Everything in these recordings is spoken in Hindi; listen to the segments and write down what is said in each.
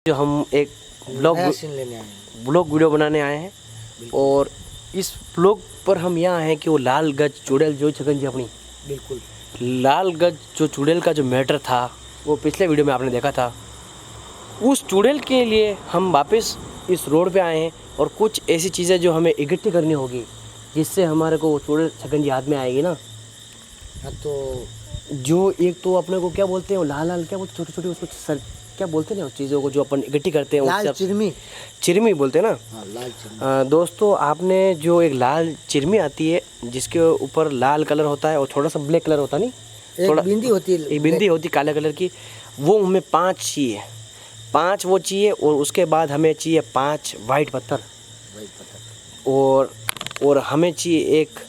जो हम एक ब्लॉग वीडियो बनाने आए हैं और इस ब्लॉग पर हम यहाँ हैं कि वो लाल गज चुड़ैल जो छगन जी अपनी बिल्कुल लाल गज जो चुड़ैल का जो मैटर था वो पिछले वीडियो में आपने देखा था। उस चुड़ैल के लिए हम वापस इस रोड पे आए हैं और कुछ ऐसी चीज़ें जो हमें इकट्ठी करनी होगी जिससे हमारे को वो चुड़ैल छगन जी हाथ में आएगी ना। तो जो एक तो अपने को क्या बोलते हैं वो लाल लाल क्या बोलते छोटी छोटी उसको सर क्या बोलते हैं ना उस चीज़ों को जो अपन इकट्ठी करते हैं लाल चिरमी चिरमी बोलते हैं ना। हाँ, लाल चिरमी। दोस्तों आपने जो एक लाल चिरमी आती है जिसके ऊपर लाल कलर होता है और थोड़ा सा ब्लैक कलर होता नहीं, एक बिंदी होती है, एक बिंदी होती काले कलर की, वो हमें 5 चाहिए, 5 वो चाहिए। और उसके बाद हमें चाहिए 5 वाइट पत्थर और हमें चाहिए एक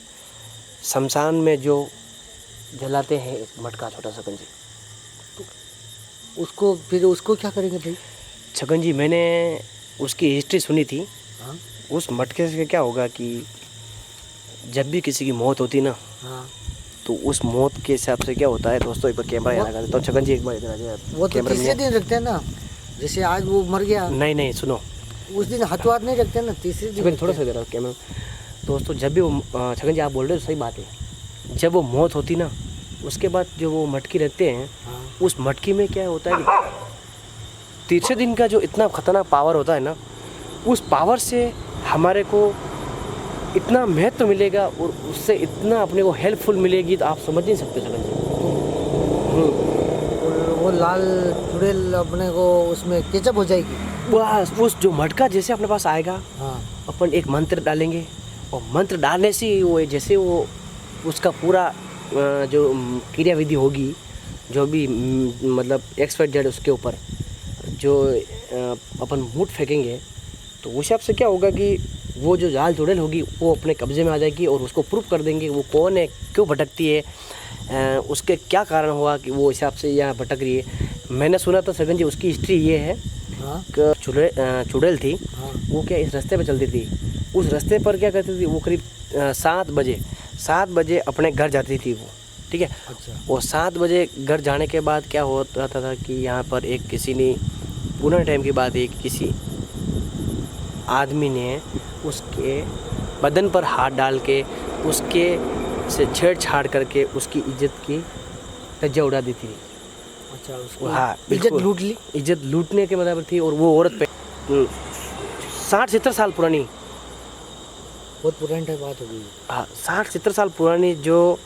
शमशान में जो जलाते हैं एक मटका छोटा सा कंजी। उसको क्या करेंगे भाई? छगन जी मैंने उसकी हिस्ट्री सुनी थी। हाँ? उस मटके से क्या होगा कि जब भी किसी की मौत होती ना, हाँ? तो उस मौत के हिसाब से क्या होता है दोस्तों, एक बार कैमरा यहाँ लगा देता हूँ। छगन जी एक बार इधर आ जाए। वो तो तीसरे दिन रखते हैं ना, जैसे आज वो मर गया। नहीं सुनो, उस दिन हाथों हाथ नहीं रखते ना, तीसरे दिन थोड़ा सा इधर कैमरा। दोस्तों जब भी वो छगन जी आप बोल रहे हो सही बात है, जब वो मौत होती ना उसके बाद जो वो मटकी रखते हैं, हाँ? उस मटकी में क्या होता है कि तीसरे दिन का जो इतना खतरनाक पावर होता है ना, उस पावर से हमारे को इतना महत्व मिलेगा और उससे इतना अपने को हेल्पफुल मिलेगी तो आप समझ नहीं सकते छगन जी। वो लाल चुड़ैल अपने को उसमें केचप हो जाएगी। बस उस जो मटका जैसे अपने पास आएगा, हाँ? अपन एक मंत्र डालेंगे और मंत्र डालने से ही वो जैसे वो उसका पूरा जो क्रिया विधि होगी, जो भी मतलब XYZ उसके ऊपर जो अपन मूठ फेंकेंगे, तो उस हिसाब से क्या होगा कि वो जो लाल चुड़ैल होगी वो अपने कब्जे में आ जाएगी और उसको प्रूफ कर देंगे वो कौन है, क्यों भटकती है, उसके क्या कारण हुआ कि वो हिसाब से यहाँ भटक रही है। मैंने सुना था छगन जी उसकी हिस्ट्री ये है। हाँ? कि चुड़ैल थी। हाँ? वो क्या इस रास्ते पे चलती थी, उस रास्ते पर क्या करती थी वो करीब 7 बजे अपने घर जाती थी वो, ठीक है। अच्छा। और 7 बजे घर जाने के बाद क्या होता था कि यहाँ पर एक किसी ने पुराने टाइम की बात है, किसी आदमी ने उसके बदन पर हाथ डाल के उसके से छेड़छाड़ करके उसकी इज्जत की धज्जियां उड़ा दी थी। अच्छा, उसको हाँ इज्जत लूट ली। इज्जत लूटने के बराबर थी। और वो औरत पे 60-70 साल पुरानी, बहुत पुरानी टाइम बात हो गई। हाँ 60-70 साल पुरानी जो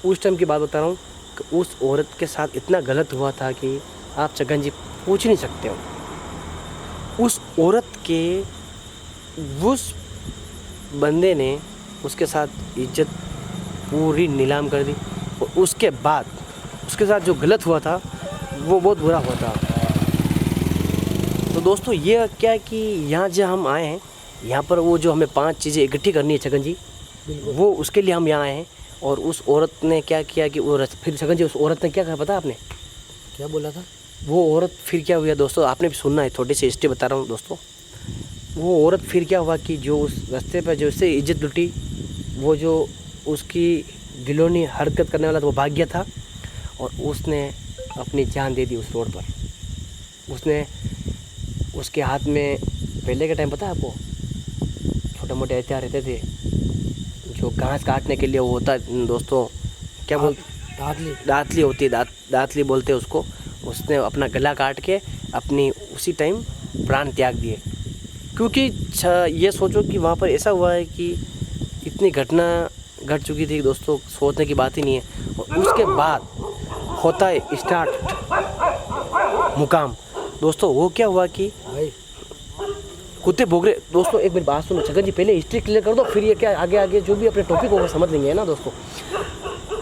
उस टाइम की बात बता रहा हूँ कि उस औरत के साथ इतना गलत हुआ था कि आप छगन जी पूछ नहीं सकते हो। उस औरत के उस बंदे ने उसके साथ इज्जत पूरी नीलाम कर दी और उसके बाद उसके साथ जो गलत हुआ था वो बहुत बुरा हुआ था। तो दोस्तों ये क्या है कि यहाँ जो हम आए हैं, यहाँ पर वो जो हमें 5 चीज़ें इकट्ठी करनी है छगन जी, वो उसके लिए हम यहाँ आए हैं। और उस औरत ने क्या किया कि वो फिर छगन जी उस औरत ने क्या कहा पता आपने? क्या बोला था वो औरत फिर क्या हुआ दोस्तों, आपने भी सुनना है, थोड़ी सी हिस्ट्री बता रहा हूँ दोस्तों। वो औरत फिर क्या हुआ कि जो उस रास्ते पर जो उससे इज्जत लुटी, वो जो उसकी गिलोनी हरकत करने वाला था वो भाग गया था और उसने अपनी जान दे दी उस रोड पर। उसने उसके हाथ में पहले के टाइम पता है आपको छोटे मोटे हथियार रहते थे जो घास काटने के लिए वो होता है दोस्तों, क्या बोल दातली होती है, दातली बोलते हैं उसको। उसने अपना गला काट के अपनी उसी टाइम प्राण त्याग दिए। क्योंकि ये सोचो कि वहाँ पर ऐसा हुआ है कि इतनी घटना घट चुकी थी दोस्तों, सोचने की बात ही नहीं है। और उसके बाद होता है स्टार्ट मुकाम दोस्तों। वो क्या हुआ कि भाई कुत्ते भोग रहे। दोस्तों एक मेरी बात सुनो छगन जी, पहले हिस्ट्री क्लियर कर दो, फिर ये क्या आगे जो भी अपने टॉपिक होगा समझ लेंगे, है ना दोस्तों।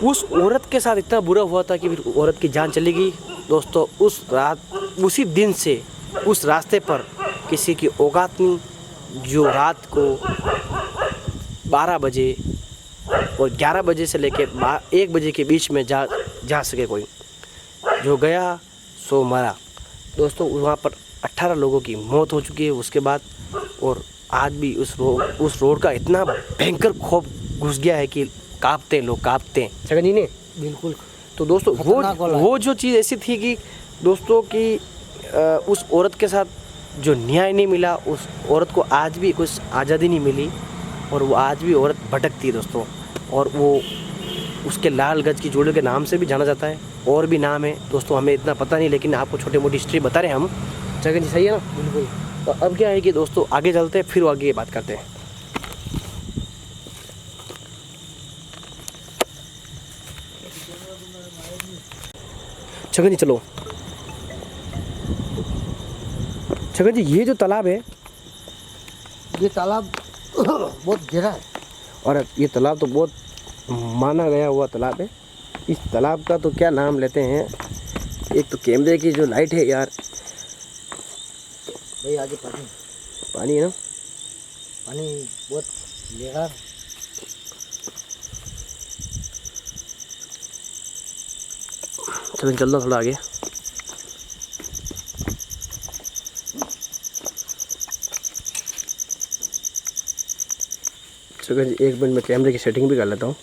उस औरत के साथ इतना बुरा हुआ था कि फिर औरत की जान चली गई दोस्तों। उस रात उसी दिन से उस रास्ते पर किसी की औकात नहीं जो रात को 12 बजे और 11 बजे से लेके 1 बजे के बीच में जा सके कोई। जो गया सो मरा दोस्तों। वहाँ पर 18 लोगों की मौत हो चुकी है उसके बाद। और आज भी उस रोड का इतना भयंकर खौफ घुस गया है कि कांपते लोग कांपते हैं छगन जी ने। बिल्कुल। तो दोस्तों वो जो चीज़ ऐसी थी कि दोस्तों कि उस औरत के साथ जो न्याय नहीं मिला उस औरत को आज भी कुछ आज़ादी नहीं मिली और वो आज भी औरत भटकती है दोस्तों। और वो उसके लाल गज की जोड़ी के नाम से भी जाना जाता है, और भी नाम है दोस्तों, हमें इतना पता नहीं, लेकिन आपको छोटी मोटी हिस्ट्री बता रहे हैं हम। छगन जी सही है ना? बिल्कुल। तो अब क्या है कि दोस्तों आगे चलते हैं, फिर आगे बात करते हैं। छगन जी चलो। छगन जी ये जो तालाब है, ये तालाब बहुत गहरा है। और ये तालाब तो बहुत माना गया हुआ तालाब है। इस तालाब का तो क्या नाम लेते हैं, एक तो कैमरे की जो लाइट है यार, भाई आगे पानी, पानी है ना, पानी बहुत गहरा है। चलो चलना थोड़ा आगे। चलो जी एक मिनट में कैमरे की सेटिंग भी कर लेता हूँ।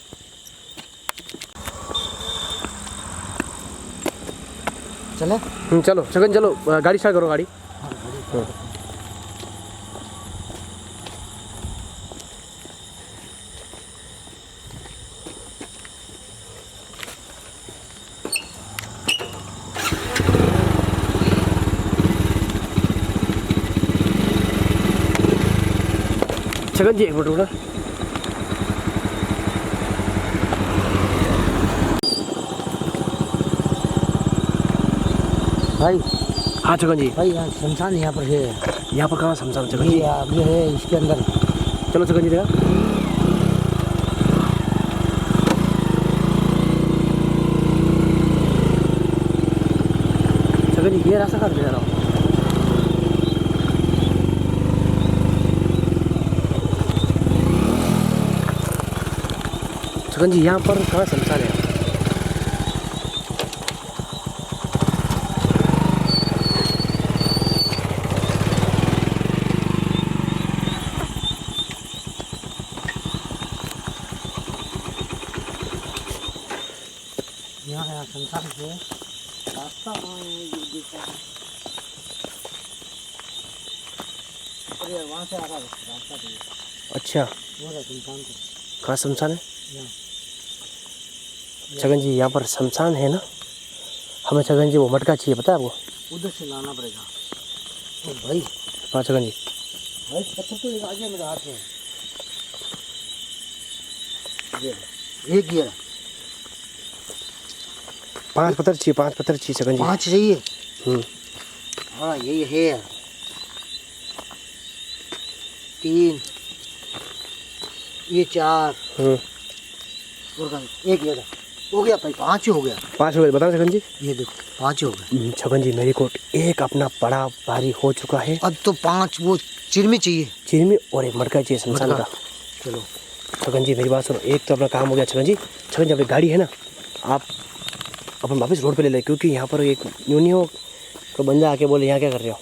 चले? चलो छगन चलो, गाड़ी स्टार्ट करो गाड़ी। छगन जी एक मिनट रुकना। भाई हाँ छगन जी, भाई यहाँ शमशान यहाँ पर है। यहाँ पर कहाँ शमशान छगन जी? ये है इसके अंदर। चलो छगन जी देखा। छगन जी ये रास्ता कहाँ ले जा रहा हूँ? छगन जी यहाँ पर कहाँ शमशान है? यहाँ शमशान है, रास्ता वहाँ है, ये देखो। अरे वहाँ से आ रहा है रास्ता तो ये। अच्छा वो है शमशान को। कहाँ शमशान है? यहाँ छगन जी यहाँ पर शमशान है ना, हमें छगन जी वो मटका चाहिए, पता है आपको? उधर से लाना पड़ेगा। तो भाई हाँ छगन जी। भाई पत्थर तो एक आगे मेरे हाथ में। ये किया 5 पत्थर चाहिए, 5 पत्थर चाहिए छगन जी। 5 चाहिए। हाँ यही है। 3 ये 4 और एक ये हो गया भाई, 5 ही हो गया। 5 हो गए, बताओ छगन जी। ये देखो 5 ही हो गया। छगन जी मेरी कोट एक अपना बड़ा भारी हो चुका है। अब तो 5 वो चिरमी चाहिए, चिरमी और एक मटका चाहिए शमशान मटका। का। चलो छगन जी मेरी बात सुनो, एक तो अपना काम हो गया छगन जी। छगन जी अपनी गाड़ी है ना, आप अपन वापस रोड पे ले लें, क्योंकि यहाँ पर एक यूनियो को बंदा आके बोले यहाँ क्या कर रहे हो,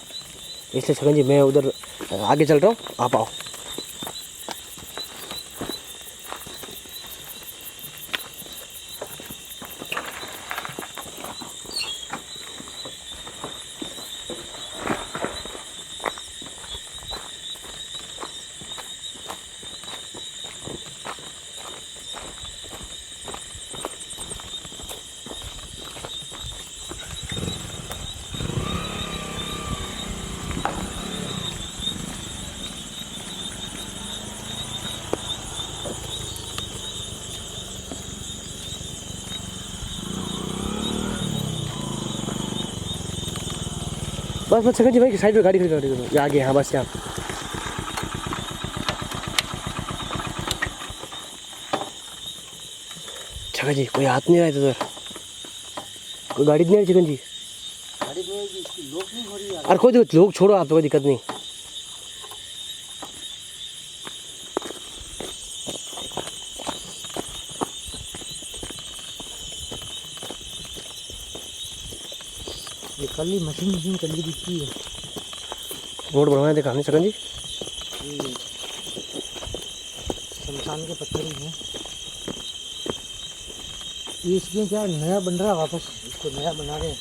इसलिए छगन जी मैं उधर आगे चल रहा हूँ, आप आओ। बस बस छगन जी भाई साइड में गाड़ी खड़ी कर दो, ये आगे, हाँ बस यहाँ। छगन जी कोई हाथ नहीं रहा है इधर, कोई गाड़ी नहीं आ रही छगन जी। गाड़ी में इसकी लोग नहीं हो रही यार। अरे कोई लोग छोड़ो, आप तो कोई दिक्कत नहीं। ये कल ही मशीन चल रही दिखती है। रोड बनवाने देखा नहीं छगन जी। ये शमशान के पत्थर ही हैं। ये इसमें क्या नया बन रहा है, वापस इसको नया बना रहे हैं।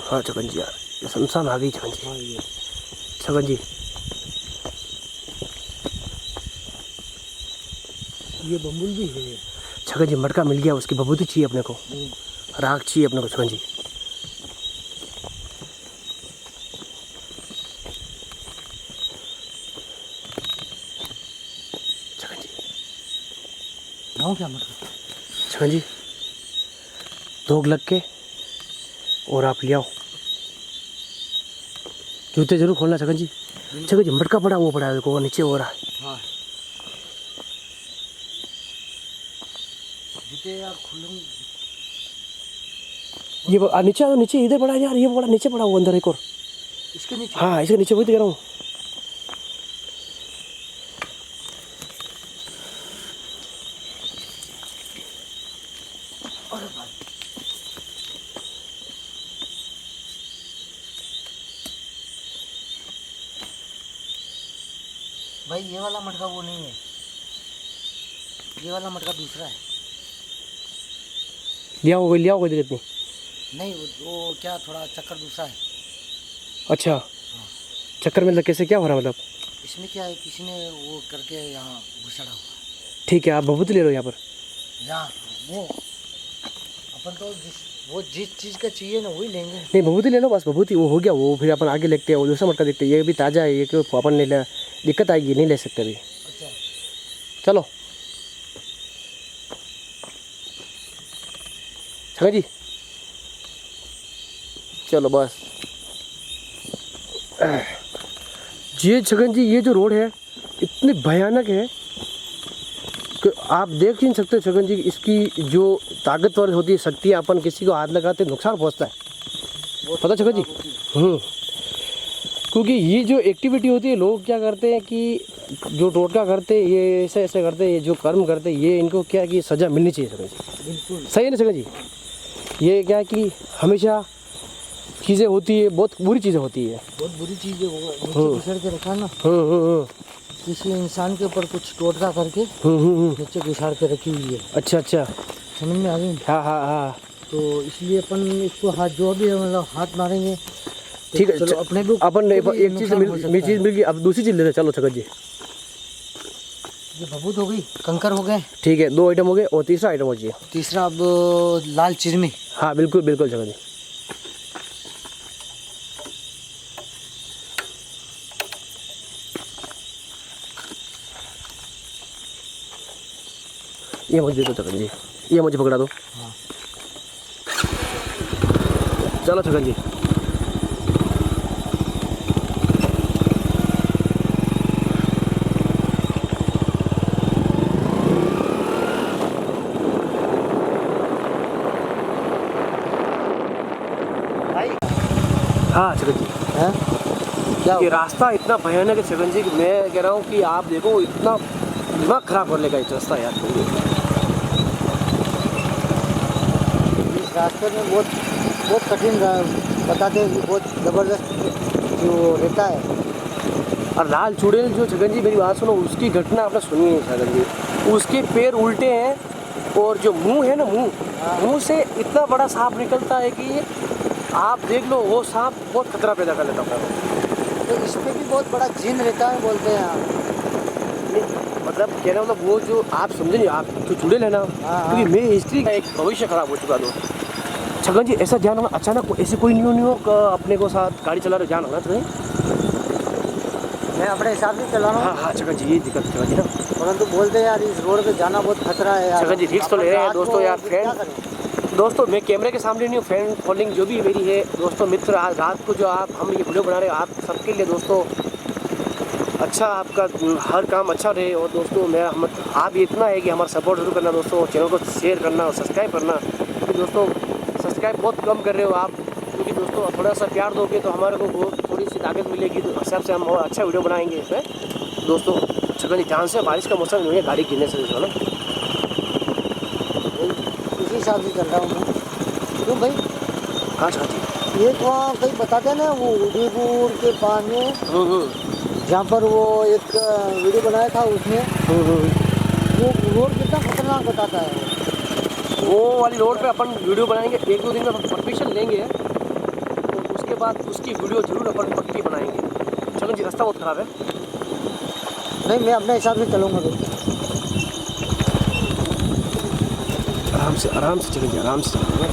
हाँ छगन जी यार, ये शमशान आ गई छगन जी। हाँ ये छगन जी, ये बम्बुल भी है। छगन जी मटका मिल गया, उसकी बबूती चाहिए अपने को, राख चाहिए अपने को छगन जी। छगन जी लाऊं क्या मटका? छगन जी धोख लग के और आप ले आओ, जूते जरूर खोलना छगन जी। छगन जी मटका पड़ा, वो पड़ा है देखो, वो नीचे हो रहा है। हाँ जूते यार खुलूं। ये नीचे आ, नीचे इधर पड़ा है यार, ये बड़ा नीचे पड़ा वो अंदर एक और। इसके नीचे? हाँ इसके नीचे, वही तो कह रहा हूँ। अरे भाई भाई ये वाला मटका वो नहीं है, ये वाला मटका दूसरा है। लिया हो कोई दिक्कत नहीं। नहीं वो क्या थोड़ा चक्कर दूसरा है। अच्छा चक्कर में कैसे, क्या हो रहा मतलब? इसमें क्या है, किसी ने वो करके यहाँ घुसड़ा हुआ है। ठीक है आप बबूती ले लो यहाँ पर। यहाँ वो अपन तो जिस चीज़ का चाहिए ना वही लेंगे। नहीं बबूती ले लो बस, बबूती वो हो गया, वो फिर अपन आगे लेते हैं, वो दूसरा मटका देखते हैं। ये भी ताज़ा है, ये क्यों अपन ले ले, दिक्कत आएगी, नहीं ले सकते अभी। अच्छा चलो छगन जी चलो बस। ये छगन जी ये जो रोड है इतनी भयानक है कि आप देख ही नहीं सकते छगन जी, इसकी जो ताकतवर होती है शक्ति, अपन किसी को हाथ लगाते नुकसान पहुंचता है, पता छगन जी। क्योंकि ये जो एक्टिविटी होती है, लोग क्या करते हैं कि जो टोटका करते हैं, ये ऐसे ऐसे करते हैं, ये जो कर्म करते हैं, ये इनको क्या कि सज़ा मिलनी चाहिए छगन जी। बिल्कुल सही है ना छगन जी? ये क्या है कि हमेशा चीज़ें होती है, बहुत बुरी चीज़ें होती है। बहुत बुरी चीज़ है वो, नीचे घुसड़ के रखा ना किसी इंसान के ऊपर कुछ टोटका करके नीचे घुसाड़ के रखी हुई है। अच्छा अच्छा, समझ में आ गई? हाँ हाँ हाँ तो इसलिए अपन इसको हाथ जो भी मतलब हाथ मारेंगे तो ठीक है। चलो अपने भी अपन एक चीज़ नुकसान हो सकता मिल चीज़ मिल गई, अब दूसरी चीज़ लेते हैं। चलो छगन जी, ये बबूत हो गई, कंकर हो गए, ठीक है 2 आइटम हो गए, और तीसरा आइटम हो जाइए। तीसरा अब लाल चिरमी। हाँ बिल्कुल बिल्कुल छगन जी। ये मुझे दे दो छगन जी, ये मुझे पकड़ा दो। हाँ चलो छगन जी, भाई हाँ छगन जी। हैं क्या ये रास्ता इतना भयानक है छगन जी कि मैं कह रहा हूँ कि आप देखो, इतना दिमाग खराब कर लेगा इस रास्ता यार। इस रास्ते में बहुत कठिन बताते हैं कि बहुत ज़बरदस्त जो रहता है। और लाल चुड़ैल जो छगन जी, मेरी बात सुनो, उसकी घटना आपने सुनी है छगन जी। उसके पैर उल्टे हैं और जो मुंह है ना, मुंह से इतना बड़ा सांप निकलता है कि आप देख लो, वो सांप बहुत खतरा पैदा कर लेता है। तो इस पर भी बहुत बड़ा जिन रहता है बोलते हैं। मतलब कहना मतलब वो जो आप समझे नहीं, आप जो चुड़ैल है ना, हाँ। क्योंकि मेरी हिस्ट्री का एक भविष्य खराब हो चुका दोस्त छगन जी। ऐसा ध्यान होना, अचानक ऐसे कोई नहीं हो अपने को साथ गाड़ी चला रहे, ध्यान होना चाहिए। मैं अपने हिसाब से चला रहा हाँ हूँ। हाँ छगन जी, ये दिक्कत छगन जी ना। परंतु बोलते हैं यार इस रोड पे जाना बहुत खतरा है यार। छगन जी रिक्स तो ले रहे हैं दोस्तों यार। दोस्तों मैं कैमरे के सामने नहीं हूँ, फ्रेंड फॉलोइंग जो भी मेरी है दोस्तों, मित्र, आज रात को जो हम ये वीडियो बना रहे हैं आप सबके लिए दोस्तों, अच्छा आपका हर काम अच्छा रहे। और दोस्तों मैं आप ये इतना है कि हमारा सपोर्ट जरूर करना दोस्तों, चैनल को शेयर करना और सब्सक्राइब करना, क्योंकि दोस्तों सब्सक्राइब बहुत कम कर रहे हो आप, क्योंकि दोस्तों थोड़ा सा प्यार दोगे तो हमारे को थोड़ी सी ताकत मिलेगी, तो हिसाब से हम और अच्छा वीडियो बनाएंगे इसमें दोस्तों। छगन जी ध्यान से, बारिश का मौसम नहीं है, गाड़ी गिरने से ना। इसी हिसाब से चल रहा हूँ मैं। क्यों भाई? हाँ छगन जी। एक वहाँ कहीं बताते हैं ना वो उदयपुर के पास में, जहाँ पर वो एक वीडियो बनाया था उसने, वो रोड कितना खतरनाक बताता है। वो वाली रोड पे अपन वीडियो बनाएंगे, 1-2 दिन में परमिशन लेंगे, तो उसके बाद उसकी वीडियो जरूर अपन पक्की बनाएंगे। छगन जी रास्ता बहुत खराब है। नहीं, मैं अपने हिसाब से चलूँगा। आराम से छगन जी, आराम से चलिए।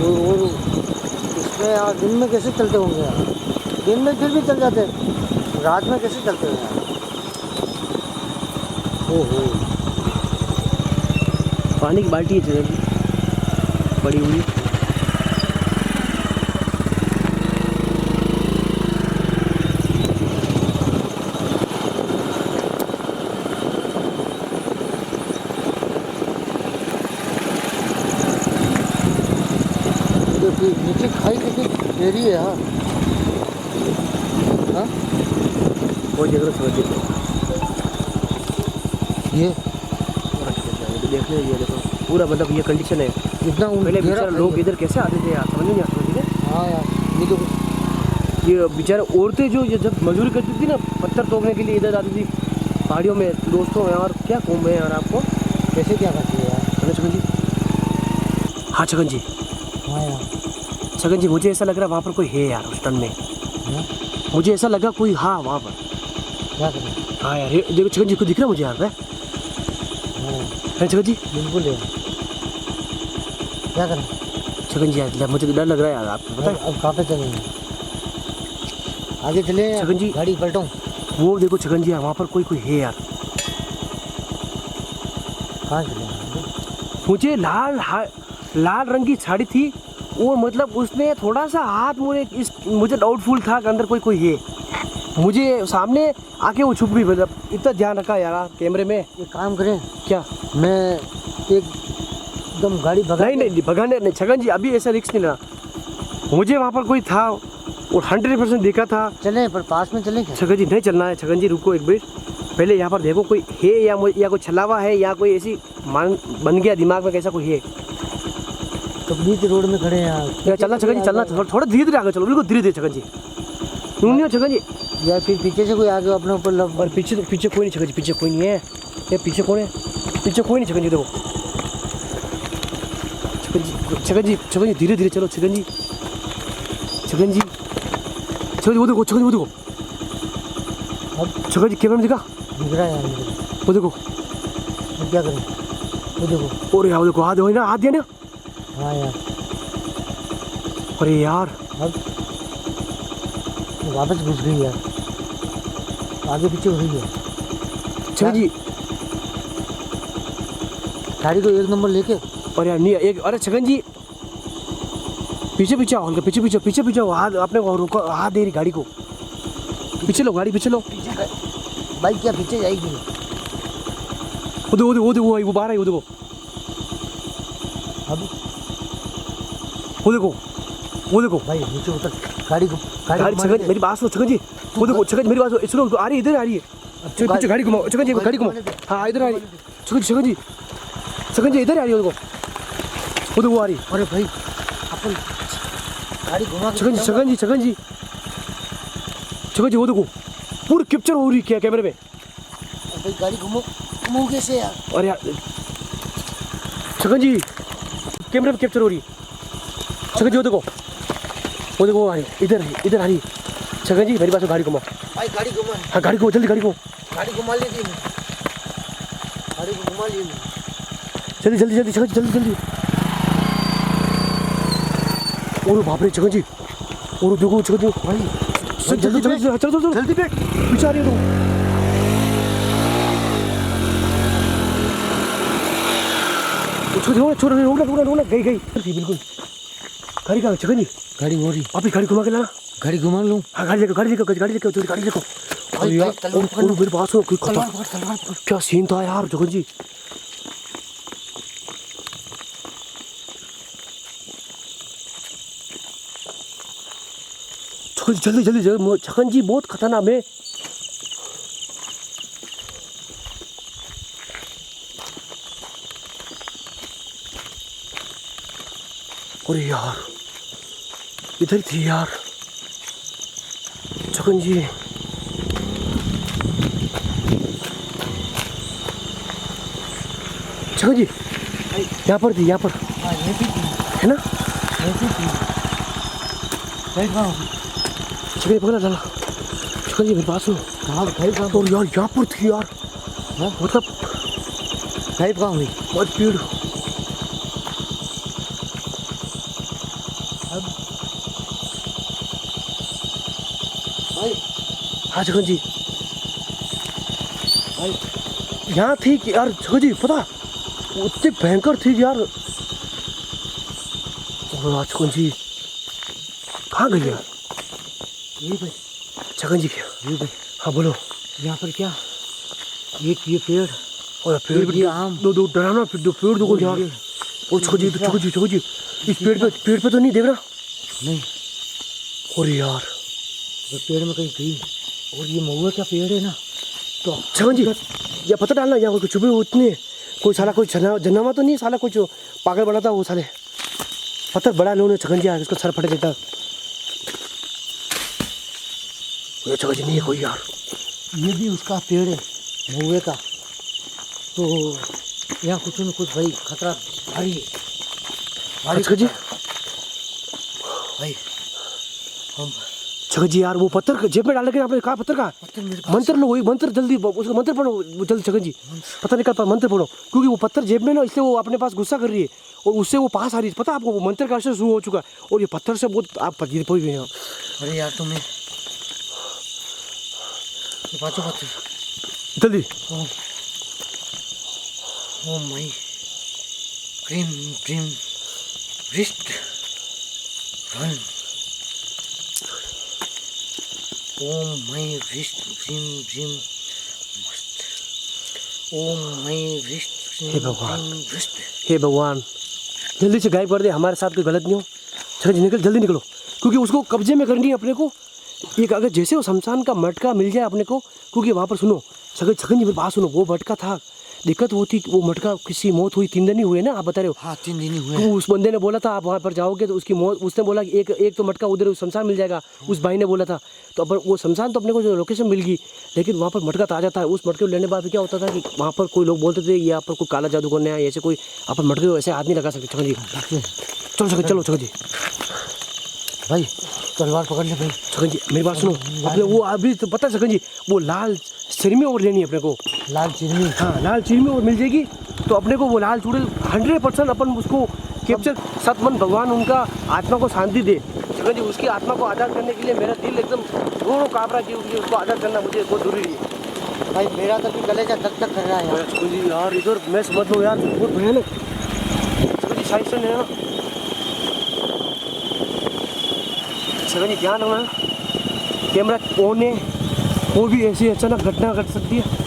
और इसमें यार दिन में कैसे चलते होंगे यार? दिन में फिर भी चल जाते, रात में कैसे चलते हैं यार? ओहो, पानी की बाल्टी है छगन जी पड़ी हुई। नीचे खाई कितनी गहरी है यार। हाँ, वो जगह समझ ये देख लीजिए, देखो पूरा मतलब ये कंडीशन है। इतना पहले गहरा बेचारे लोग इधर कैसे आते थे यार, समझ नहीं आता मुझे। हाँ यार, ये देखो, ये बेचारे औरतें जो जब मजदूरी करती थी ना पत्थर तोड़ने के लिए इधर आती थी पहाड़ियों में। दोस्तों यार क्या कहूँ मैं यार आपको, कैसे क्या करती है यार? छगन जी, हाँ छगन जी, हाँ यार, छगन जी मुझे ऐसा लग रहा है वहाँ पर कोई है यार उस टन में। हाँ? मुझे ऐसा लगा कोई, हाँ वहाँ पर। क्या करें? हाँ यार ये देखो छगन जी को दिख रहा है मुझे यार, है छगन जी? बिल्कुल है। क्या करें छगन जी यार मुझे तो डर लग रहा है यार, आपको पता है। अब कहाँ पे चलेंगे? आगे चले छगन जी, गाड़ी पलटूं? वो देखो छगन जी यार वहाँ पर कोई है यार। कहाँ चले? मुझे लाल रंग की साड़ी थी और मतलब उसने थोड़ा सा हाथ मुझे डाउटफुल था कि अंदर कोई है। मुझे सामने आके वो छुप गई, मतलब इतना ध्यान रखा यार कैमरे में। एक काम करें, क्या? मैं एकदम गाड़ी भगा नहीं भगाने नहीं छगन जी, अभी ऐसा रिस्क नहीं लेना। मुझे वहाँ पर कोई था और 100% देखा था। चले, पर पास में चले क्या? छगन जी नहीं चलना है, छगन जी रुको एक मिनट, पहले यहाँ पर देखो कोई है या कोई छलावा है या कोई ऐसी मान बन गया दिमाग में कैसा कोई है। तो बीच रोड में खड़े हैं यार। चलना छगन जी, चलना थोड़ा धीरे धीरे आगे चलो, बिल्कुल धीरे धीरे छगन जी। नहीं छगन जी, या फिर पीछे से कोई आगे अपने ऊपर लग। और पीछे कोई नहीं छगन जी, पीछे कोई नहीं है। ये पीछे कौन है? पीछे कोई नहीं छगन जी, देखो छगन जी धीरे धीरे चलो छगन जी, वो देखो छगन जी कैमरा में दिखा, दिख रहा है यार मुझे। वो देखो। अब क्या करें? वो देखो, और यार देखो हाथ ना, हाथ दिया ना। हाँ यार। अरे यार अब वापस घुस गई यार, आगे पीछे हो रही है। छगन जी गाड़ी को एक नंबर लेके। और यार नहीं एक, अरे छगन जी पीछे आओ, पीछे आओ, हाथ अपने को रोको, हाथ दे रही गाड़ी को। पीछे लो गाड़ी, पीछे लो। बाइक क्या पीछे जाएगी? वो बाहर आई, वो देखो। अब वो देखो भाई नीचे उतर, गाड़ी छगन मेरी बात सुनो छगन जी, वो देखो छगन मेरी बात सुनो, आ रही है, इधर आ रही है। पीछे गाड़ी घुमाओ छगन जी, गाड़ी घुमाओ। हाँ इधर आ रही है छगन जी इधर आ रही है, वो देखो आ रही है। अरे भाई अपन गाड़ी घुमा छगन जी वो देखो पूरी कैप्चर हो रही है कैमरे में। भाई गाड़ी घुमाओ कैसे यार? और यार छगन जी कैमरे में कैप्चर हो रही है। छगन जी वो देखो आ रही, इधर आ रही है। छगन जी मेरी बात गाड़ी घुमाओ। भाई गाड़ी घुमा। हाँ गाड़ी को जल्दी, गाड़ी को गाड़ी घुमा ली थी, गाड़ी को घुमा ली। जल्दी छगन जी, जल्दी। और बाप रे छगन जी, और देखो छगन जी भाई जल्दी जल्दी बैठ, पीछे आ रही है तो छोड़ गई बिल्कुल। गाड़ी का छगन जी, गाड़ी हो रही। आप गाड़ी घुमा के लाना, गाड़ी घुमा लूँ। हाँ गाड़ी लेको गाड़ी लेको। और मेरे पास हो क्या सीन था यार छगन जी। जल्दी छगन जी बहुत खतरनाक है। अरे यार इधर थी यार छगन जी। छगन जी यहाँ पर थी, यहाँ पर। हाँ ये भी थी। है ना? ऐसी थी। साइड कहाँ होगी? छकन जी पकड़ा डाला। छकन जी मेरी बात सुनो। कहाँ साइड कहाँ? और यार यहाँ पर थी यार, हाँ? मतलब साइड कहाँ हुई? बहुत भीड़। भाई हाँ छकन जी, भाई यहाँ थी कि यार छकन जी पता उतनी भयंकर थी कि यार। और छकन जी कहाँ गई यार? ये भाई, छकन जी क्या? ये भाई, हाँ बोलो। यहाँ पर क्या? ये पेड़ और पेड़ ये आम। दो डराना, फिर दो पेड़ दो यार। और छकन जी इस पेड़ पे तो नहीं देख रहा? नहीं, और यार ये पेड़ में कहीं गई। और ये महुआ का पेड़ है ना, तो छकन जी या पता डालना या कुछ भी उतने कोई साला कोई जनामा तो नहीं, साला कुछ पागल बना था वो साले। पत्थर बड़ा लोग ने छकन जी यार, इसको सर फट देता। ये छकन जी नहीं है कोई यार। ये भी उसका पेड़ है महुए का। तो यहाँ कुछ न कुछ भाई खतरा भारी है, भारी छकन जी भाई। हम छकन जी यार वो पत्थर जेब में डाल के आपने कहा पत्थर का पत्थर मेरे पास मंत्र लो, वही मंत्र जल्दी उसका मंत्र पढ़ो वो जल्दी छकन जी। पता नहीं कर मंत्र पढ़ो, क्योंकि वो पत्थर जेब में ना, इसलिए वो अपने पास गुस्सा कर रही है और उससे वो पास आ रही है। पता आपको वो मंत्र का असर शुरू हो चुका है और ये पत्थर से बहुत आप पजीर पहुंच गए हैं। अरे यार तुम्हें पाँचों पत्थर। जल्दी oh my cream dream wrist run. Oh my wrist dream dream मस्त। ओ माय रिस्ट हे भगवान। Dream wrist. हे भगवान जल्दी से गायब कर दे, हमारे साथ कोई गलत नहीं हो। छकन जी निकल, जल्दी निकलो, क्योंकि उसको कब्जे में करनी है अपने को। एक अगर जैसे वो शमशान का मटका मिल जाए अपने को, क्योंकि वहाँ पर सुनो छकन जी मेरी बात सुनो, वो मटका था, दिक्कत वो थी वो मटका किसी मौत हुई 3 दिन ही हुए ना, आप बता रहे हो। हाँ 3 दिन ही हुए। तो उस बंदे ने बोला था आप वहाँ पर जाओगे तो उसकी मौत, उसने बोला कि एक तो मटका उधर शमशान मिल जाएगा, उस भाई ने बोला था। तो अब वो शमशान तो अपने को जो लोकेशन मिल गई, लेकिन वहाँ पर मटका ताजा था। उस मटके को लेने के बाद क्या होता था कि वहाँ पर कोई लोग बोलते थे यहाँ पर कोई काला जादू करने आया, ऐसे कोई आप मटके को ऐसे हाथ नहीं लगा सकते। छकन जी चलो छकन जी भाई तलवार पकड़ ले भाई। छकन जी मेरी बात सुनो, अपने वो अभी तो पता छकन जी वो लाल सिरमी और लेनी है अपने को। लाल चिरमी। हाँ लाल चिरमी और मिल जाएगी तो अपने को वो लाल चूड़ेल 100% अपन उसको कैप्चर। सतमन भगवान उनका आत्मा को शांति दे। छकन जी उसकी आत्मा को आज़ाद करने के लिए मेरा दिल एकदम रोड़ों काँप रहा है कि उसको आज़ाद करना मुझे बहुत जरूरी है। भाई मेरा तो भी गले का धक धक कर रहा है यार। छकन जी यार इधर मैं समझ लो यार बहुत भयानक। छकन जी साइड से है ना, छकन जी ध्यान रखना कैमरा ऑन है, वो भी ऐसी अचानक घटना घट सकती है।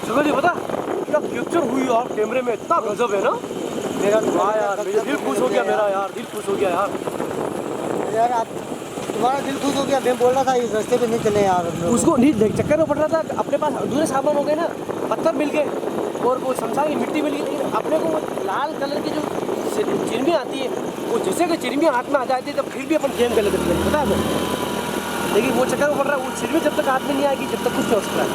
छकन जी पता क्या कैप्चर हुई यार कैमरे में, इतना गजब है ना। मेरा तो हाँ यार मेरा दिल खुश हो गया, मेरा यार दिल खुश हो गया यार। यार आप तुम्हारा दिल खुश हो गया। मैं बोल रहा था इस रास्ते पे नहीं चले यार हम लोग। उसको नहीं चक्कर में पड़ रहा था, अपने पास दूसरे सामान हो गए ना, पत्थर मिल गए और वो शमशान की मिट्टी मिल गई, लेकिन अपने को वो लाल कलर की जो चिरमी आती है वो जैसे कि चिरमी हाथ में आ जाती है तब फिर भी अपन गेम कर लेते हैं, पता है वो। लेकिन वो चक्कर में पड़ रहा है, वो चिरमी जब तक हाथ में नहीं आएगी जब तक कुछ नहीं हो सकता है।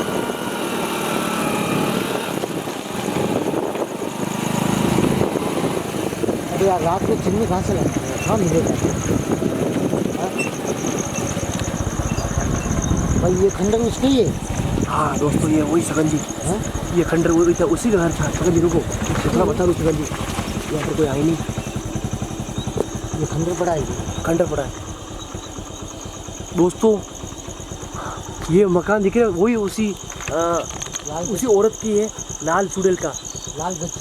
अरे यार रात को चिमनी कहाँ से लगती है, कहाँ मिलेगा? हाँ? भाई ये खंडर उसके ही है। हाँ दोस्तों ये वही छकन जी। हाँ? ये खंडर वही था, उसी का घर था। छकन जी रुको इतना बता दूँ छकन जी, यहाँ पर कोई आई नहीं, ये खंडर पड़ा है। खंडर पड़ा है दोस्तों। ये मकान दिख रहा है वही उसी औरत की है, लाल चूड़ेल का। लाल गज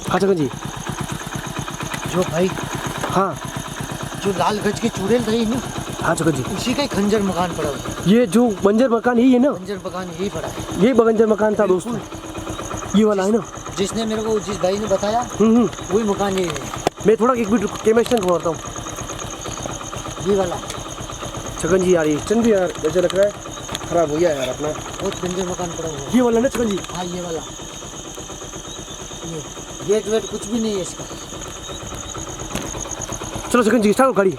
हाँ छकन जी जो भाई, हाँ जो लाल गज के चूड़ेल रही ना, हाँ छकन जी उसी का ही खंजर मकान पड़ा हुआ है। ये जो बंजर मकान यही है ना, खंजर मकान यही पड़ा है। ये बंजर मकान था दोस्तों, ये वाला है ना। जिसने मेरे को, जिस भाई ने बताया वही मकान ये है। मैं थोड़ा एक मिनट कैमरा मारता हूँ। ये वाला छकन जी यार ये स्टैंड भी यार ऐसे लग रहा है खराब हो गया यार अपना। बहुत खंजर मकान पड़ा हुआ है। ये वाला ना छकन जी, हाँ ये वाला ये गेट वेट कुछ भी नहीं है इसका। चलो छगन जी स्टार्ट गाड़ी।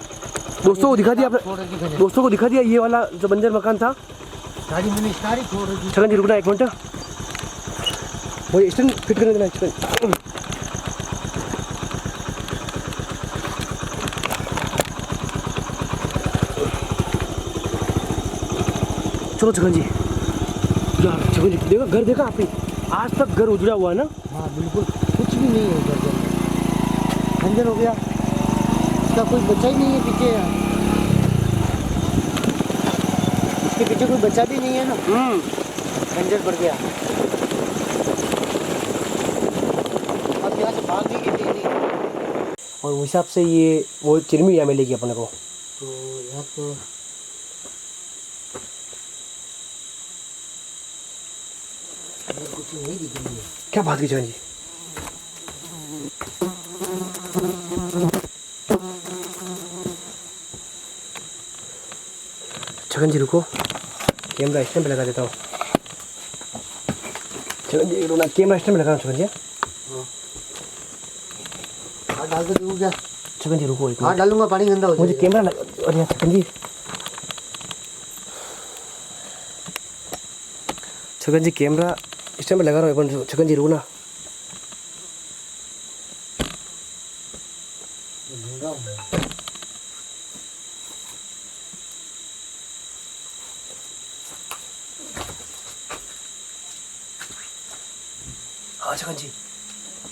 दोस्तों को दिखा दिया आपने, छोड़ रखी मैंने, दोस्तों को दिखा दिया ये वाला जो बंजर मकान था। गाड़ी मैंने स्टार्ट ही छोड़ रखी। छगन जी रुकना एक मिनट, वो स्टैंड फिट करने देना छगन। चलो छगन जी, यार छगन जी देखा घर देखा आपने, आज तक घर उजड़ा हुआ है ना। हाँ बिल्कुल कुछ भी नहीं है इधर के अंदर। खंजर हो गया, इसका कोई बच्चा ही नहीं है पीछे, इसके पीछे कोई बच्चा भी नहीं है ना, खंजर पड़ गया। अब यहाँ से भाग भी गई थी। और उस हिसाब से ये वो चिरमी यहाँ मिलेगी अपने को। तो यहाँ तो कुछ नहीं दिख रही है। क्या बात की छगन जी, छगन जी रुको, कैमरा स्टैंड पे लगा देता हूँ। छगन जी रुकना, कैमरा स्टैंड पे लगा छगन जी। हाथ डाल के दूर जा। छगन जी रुको एक हाथ मिनट, डालूंगा पानी गंदा हो मुझे जाएगा। कैमरा लग, अरे यार छगन जी, छगन जी कैमरा स्टैंड पे लगा रहा हूँ एक मिनट, छगन जी रुकना। गंदा हो गया। हाँ छगन जी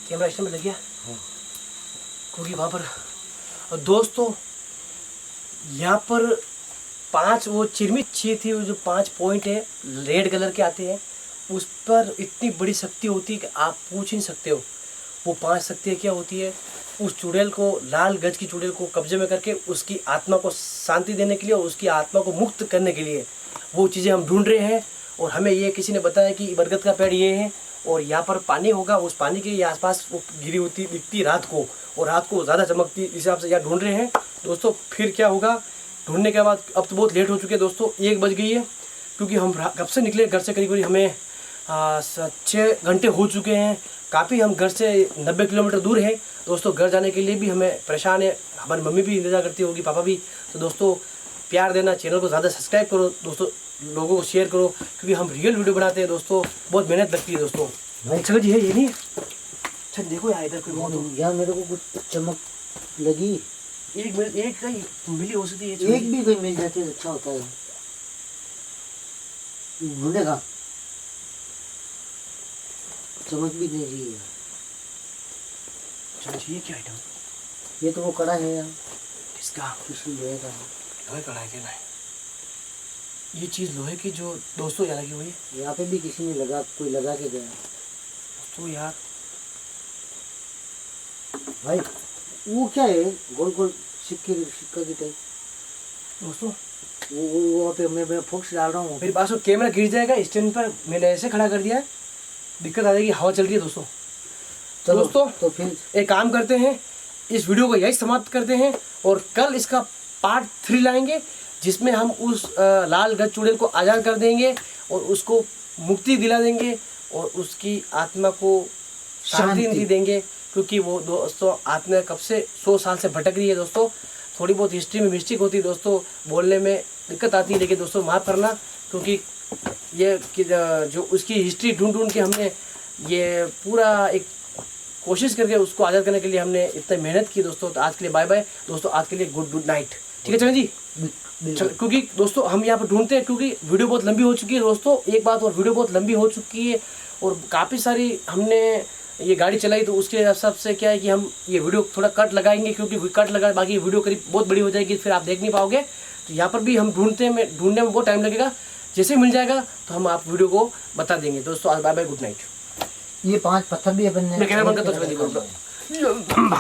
कैमरा स्टैंड पे लग गया। हाँ। क्योंकि वहाँ पर और दोस्तों यहाँ पर 5 वो चिरमी चाहिए थी, वो जो 5 पॉइंट है रेड कलर के आते हैं, उस पर इतनी बड़ी शक्ति होती है कि आप पूछ ही नहीं सकते हो। वो 5 शक्तियाँ क्या होती है, उस चुड़ैल को, लाल गज की चुड़ैल को कब्जे में करके उसकी आत्मा को शांति देने के लिए और उसकी आत्मा को मुक्त करने के लिए वो चीज़ें हम ढूंढ रहे हैं। और हमें ये किसी ने बताया कि बरगद का पेड़ ये है और यहाँ पर पानी होगा, उस पानी के आसपास वो गिरी होती दिखती रात को, और रात को ज़्यादा चमकती, इस हिसाब से यहाँ ढूंढ रहे हैं दोस्तों। फिर क्या होगा ढूंढने के बाद, अब तो बहुत लेट हो चुके हैं दोस्तों, 1 बज गई है, क्योंकि हम कब से निकले घर से, करीब करीब हमें 6 घंटे हो चुके हैं। काफ़ी हम घर से 90 किलोमीटर दूर है दोस्तों। घर जाने के लिए भी हमें परेशान है, हमारी मम्मी भी इंतजार करती होगी, पापा भी। तो दोस्तों प्यार देना, चैनल को ज़्यादा सब्सक्राइब करो दोस्तों, लोगों को शेयर करो, क्योंकि हम रियल वीडियो बनाते हैं दोस्तों, बहुत मेहनत लगती है दोस्तों। छगन जी है ये नहीं, अच्छा देखो यहाँ इधर कोई बहुत, यहाँ मेरे को कुछ चमक लगी। एक मिनट, एक कहीं मिली हो सकती है, एक भी कोई मिल जाती है तो अच्छा होता है। ढूंढेगा, चमक भी नहीं रही है। छगन जी ये क्या आइटम, ये तो वो कड़ा है यार, किसका, किसी लोहे का है। लोहे कड़ा है क्या है ये चीज़, लोहे की जो दोस्तों यहाँ लगी हुई है। यहाँ पे भी किसी ने लगा, कोई लगा के गया तो यार भाई। वो क्या है, गोल गोल सिक्का की टाइप दोस्तों, वो वहाँ पे मैं फोक्स डाल रहा हूँ। मेरे पास वो कैमरा गिर जाएगा स्टैंड पर, मैंने ऐसे खड़ा कर दिया है, दिक्कत आ जाएगी, हवा चल रही है दोस्तों। चलो दोस्तों तो फिर एक काम करते हैं, इस वीडियो को यही समाप्त करते हैं और कल इसका पार्ट 3 लाएंगे, जिसमें हम उस लाल गज चुड़ैल को आज़ाद कर देंगे और उसको मुक्ति दिला देंगे और उसकी आत्मा को शांति देंगे, क्योंकि वो दोस्तों आत्मा कब से 100 साल से भटक रही है दोस्तों। थोड़ी बहुत हिस्ट्री में मिस्टेक होती है दोस्तों, बोलने में दिक्कत आती है, लेकिन दोस्तों माफ़ करना, क्योंकि ये जो उसकी हिस्ट्री ढूंढ के हमने ये पूरा एक कोशिश करके उसको आज़ाद करने के लिए हमने इतनी मेहनत की दोस्तों। तो आज के लिए बाय बाय दोस्तों, आज के लिए गुड नाइट, ठीक है चलो जी। क्योंकि दोस्तों हम यहाँ पर ढूंढते हैं, क्योंकि वीडियो बहुत लंबी हो चुकी है दोस्तों। एक बात और, वीडियो बहुत लंबी हो चुकी है और काफ़ी सारी हमने ये गाड़ी चलाई, तो उसके हिसाब से क्या है कि हम ये वीडियो थोड़ा कट लगाएंगे, क्योंकि कट लगा बाकी वीडियो करीब बहुत बड़ी हो जाएगी, फिर आप देख नहीं पाओगे। तो यहाँ पर भी हम ढूंढने में बहुत टाइम लगेगा, जैसे मिल जाएगा तो हम आप वीडियो को बता देंगे दोस्तों। आज बाय बाय, गुड नाइट। ये 5 पत्थर भी अपन ने मैं कैमरा बंद करता हूँ।